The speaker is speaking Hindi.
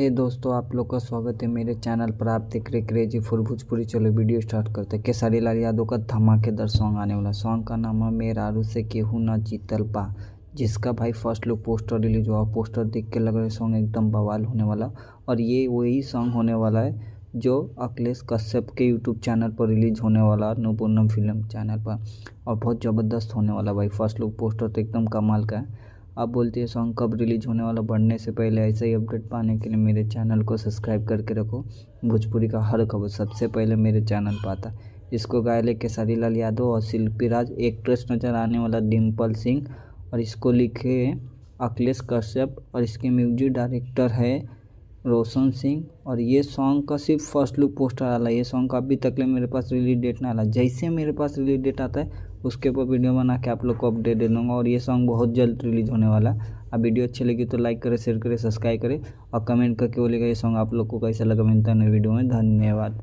हे दोस्तों, आप लोग का स्वागत है मेरे चैनल पर। आप देख रहे क्रेजी फॉर भोजपुरी। चलो वीडियो स्टार्ट करते हैं। केसरी लाल यादव का धमाकेदार सॉन्ग आने वाला। सॉन्ग का नाम है मेरा आरू से केहू ना जीतल पा, जिसका भाई फर्स्ट लुक पोस्टर रिलीज हुआ। पोस्टर देख के लग रहा है सॉन्ग एकदम बवाल होने वाला। और ये वही सॉन्ग होने वाला है जो अखिलेश कश्यप के यूट्यूब चैनल पर रिलीज होने वाला, नुपूनम फिल्म चैनल पर। और बहुत ज़बरदस्त होने वाला भाई। फर्स्ट लुक पोस्टर तो एकदम कमाल का है। आप बोलते हैं सॉन्ग कब रिलीज होने वाला। बढ़ने से पहले ऐसे ही अपडेट पाने के लिए मेरे चैनल को सब्सक्राइब करके रखो। भोजपुरी का हर खबर सबसे पहले मेरे चैनल पर आता। इसको गायले केसरी लाल यादव और शिल्पी राज। एक्ट्रेस नज़र आने वाला डिम्पल सिंह। और इसको लिखे अखिलेश कश्यप। और इसके म्यूजिक डायरेक्टर है रोशन सिंह। और ये सॉन्ग का सिर्फ फर्स्ट लुक पोस्टर आला। ये सॉन्ग का अभी तक ले मेरे पास रिलीज डेट ना आला। जैसे मेरे पास रिलीज डेट आता है उसके ऊपर वीडियो बना के आप लोग को अपडेट दे दूँगा। और ये सॉन्ग बहुत जल्द रिलीज होने वाला। अब वीडियो अच्छी लगी तो लाइक करें, शेयर करें, सब्सक्राइब करें और कमेंट करके बोलेगा ये सॉन्ग आप लोग को कैसा लगा। मिलता है नई वीडियो में। धन्यवाद।